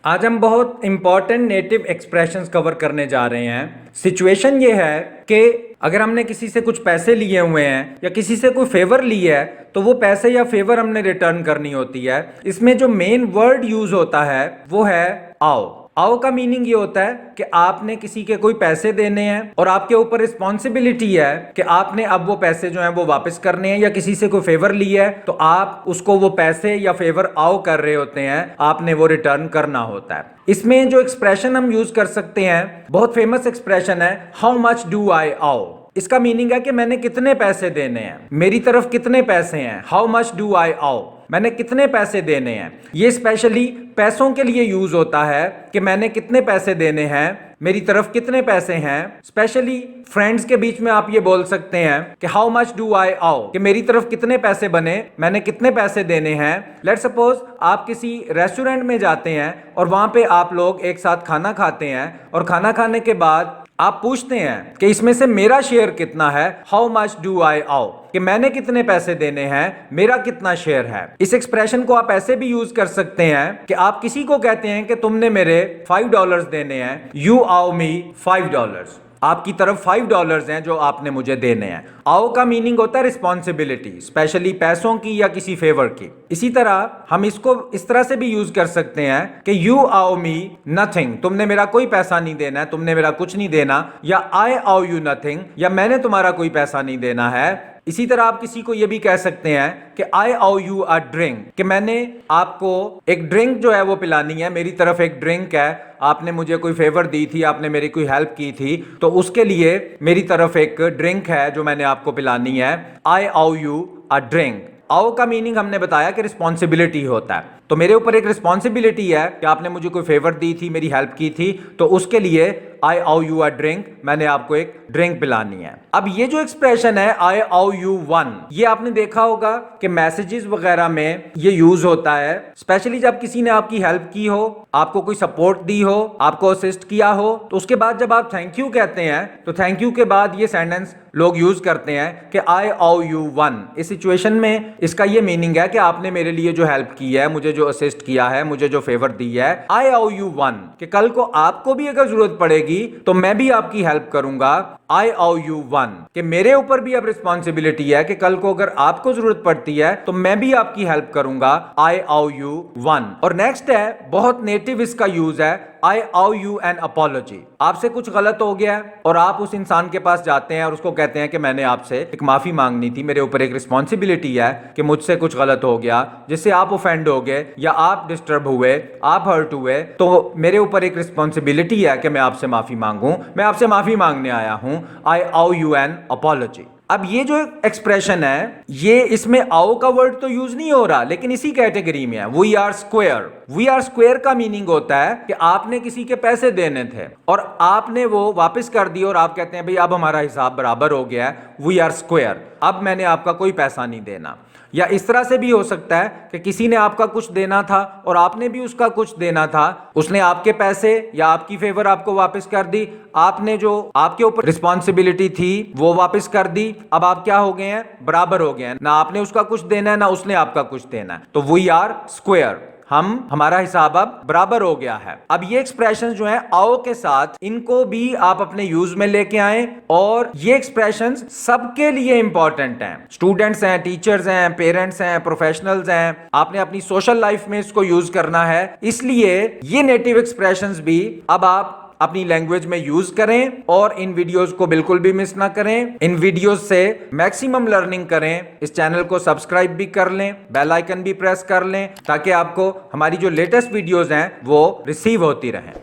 आज हम बहुत इंपॉर्टेंट नेटिव एक्सप्रेशंस कवर करने जा रहे हैं। सिचुएशन ये है कि अगर हमने किसी से कुछ पैसे लिए हुए हैं या किसी से कोई फेवर लिया है तो वो पैसे या फेवर हमने रिटर्न करनी होती है। इसमें जो मेन वर्ड यूज होता है वो है आओ। आओ का मीनिंग ये होता है कि आपने किसी के कोई पैसे देने हैं और आपके ऊपर रिस्पॉन्सिबिलिटी है कि आपने अब वो पैसे जो हैं वो वापस करने हैं, या किसी से कोई फेवर लिया है तो आप उसको वो पैसे या फेवर आओ कर रहे होते हैं, आपने वो रिटर्न करना होता है। इसमें जो एक्सप्रेशन हम यूज कर सकते हैं, बहुत फेमस एक्सप्रेशन है, हाउ मच डू आई आओ। इसका मीनिंग है कि मैंने कितने पैसे देने हैं, मेरी तरफ कितने पैसे हैं। हाउ मच डू आई आओ, मैंने कितने पैसे देने हैं। ये स्पेशली पैसों के लिए यूज होता है कि मैंने कितने पैसे देने हैं, मेरी तरफ कितने पैसे हैं। स्पेशली फ्रेंड्स के बीच में आप ये बोल सकते हैं कि हाउ मच डू आई आओ, कि मेरी तरफ कितने पैसे बने, मैंने कितने पैसे देने हैं। लेट्स सपोज आप किसी रेस्टोरेंट में जाते हैं और वहां पे आप लोग एक साथ खाना खाते हैं और खाना खाने के बाद आप पूछते हैं कि इसमें से मेरा शेयर कितना है। हाउ मच डू आई आओ, कि मैंने कितने पैसे देने हैं, मेरा कितना शेयर है। इस एक्सप्रेशन को आप ऐसे भी यूज कर सकते हैं कि आप किसी को कहते हैं कि तुमने मेरे $5 देने हैं, यू आओ मी $5। आपकी तरफ $5 हैं जो आपने मुझे देने हैं। आओ का मीनिंग होता है रिस्पॉन्सिबिलिटी, स्पेशली पैसों की या किसी फेवर की। इसी तरह हम इसको इस तरह से भी यूज कर सकते हैं कि यू आओ मी नथिंग, तुमने मेरा कोई पैसा नहीं देना है, तुमने मेरा कुछ नहीं देना। या आई आओ यू नथिंग, या मैंने तुम्हारा कोई पैसा नहीं देना है। इसी तरह आप किसी को यह भी कह सकते हैं कि आई आओ यू अ ड्रिंक, कि मैंने आपको एक ड्रिंक जो है वो पिलानी है, मेरी तरफ एक ड्रिंक है, आपने मुझे कोई फेवर दी थी, आपने मेरी कोई हेल्प की थी, तो उसके लिए मेरी तरफ एक ड्रिंक है जो मैंने आपको पिलानी है। आई आओ यू अ ड्रिंक। आओ का मीनिंग हमने बताया कि रिस्पॉन्सिबिलिटी होता है, तो मेरे ऊपर एक रिस्पॉन्सिबिलिटी है कि आपने मुझे कोई फेवर दी थी, मेरी हेल्प की थी, तो उसके लिए आई आओ यू अ ड्रिंक, मैंने आपको एक ड्रिंक पिलानी है। अब ये जो एक्सप्रेशन है आई आओ यू वन, ये आपने देखा होगा कि मैसेजेस वगैरह में ये यूज होता है, स्पेशली जब किसी ने आपकी हेल्प की हो, आपको कोई सपोर्ट दी हो, आपको असिस्ट किया हो, तो उसके बाद जब आप थैंक यू कहते हैं तो थैंक यू के बाद ये सेंटेंस लोग यूज करते हैं कि आई आओ यू वन। इस सिचुएशन में इसका ये मीनिंग है कि आपने मेरे लिए जो हेल्प की है, मुझे जो असिस्ट किया है, मुझे जो फेवर दी है, आई आओ यू वन, कि कल को आपको भी अगर जरूरत पड़ेगी तो मैं भी आपकी हेल्प करूंगा। आई आओ यू वन, कि मेरे ऊपर भी अब रिस्पॉन्सिबिलिटी है कि कल को अगर आपको जरूरत पड़ती है तो मैं भी आपकी हेल्प करूंगा। आई आओ यू वन। और नेक्स्ट है, बहुत नेटिव इसका यूज है, आई आओ यू एन अपॉलॉजी। आपसे कुछ गलत हो गया और आप उस इंसान के पास जाते हैं और उसको कहते हैं कि मैंने आपसे एक माफी मांगनी थी, मेरे ऊपर एक रिस्पॉन्सिबिलिटी है कि मुझसे कुछ गलत हो गया, जिससे आप ऑफेंड हो गए या आप डिस्टर्ब हुए, आप हर्ट हुए, तो मेरे ऊपर एक रिस्पॉन्सिबिलिटी है कि मैं आपसे माफी मांगूं, मैं आपसे माफी मांगने आया हूं। आई आओ यू एन अपॉलॉजी। अब ये जो एक्सप्रेशन है, ये इसमें आओ का वर्ड तो यूज नहीं हो रहा, लेकिन इसी कैटेगरी में है। V R square. V R square का मीनिंग होता है कि आपने किसी के पैसे देने थे और आपने वो वापस कर दिए और आप कहते हैं भाई अब हमारा हिसाब बराबर हो गया है, वी आर स्क्वेयर, अब मैंने आपका कोई पैसा नहीं देना। या इस तरह से भी हो सकता है कि किसी ने आपका कुछ देना था और आपने भी उसका कुछ देना था, उसने आपके पैसे या आपकी फेवर आपको वापस कर दी, आपने जो आपके ऊपर रिस्पॉन्सिबिलिटी थी वो वापस कर दी। अब आप क्या हो गए हैं, बराबर हो गए हैं, ना आपने उसका कुछ देना है ना उसने आपका कुछ देना है, तो वी आर स्क्वेयर, हमारा हिसाब अब बराबर हो गया है। अब ये एक्सप्रेशन जो है आओ के साथ, इनको भी आप अपने यूज में लेके आए, और ये एक्सप्रेशन सबके लिए इंपॉर्टेंट हैं। स्टूडेंट्स हैं, टीचर्स हैं, पेरेंट्स हैं, प्रोफेशनल्स हैं, आपने अपनी सोशल लाइफ में इसको यूज करना है। इसलिए ये नेटिव एक्सप्रेशंस भी अब आप अपनी लैंग्वेज में यूज करें और इन वीडियोस को बिल्कुल भी मिस ना करें। इन वीडियोस से मैक्सिमम लर्निंग करें। इस चैनल को सब्सक्राइब भी कर लें, बेल आइकन भी प्रेस कर लें, ताकि आपको हमारी जो लेटेस्ट वीडियोस हैं वो रिसीव होती रहें।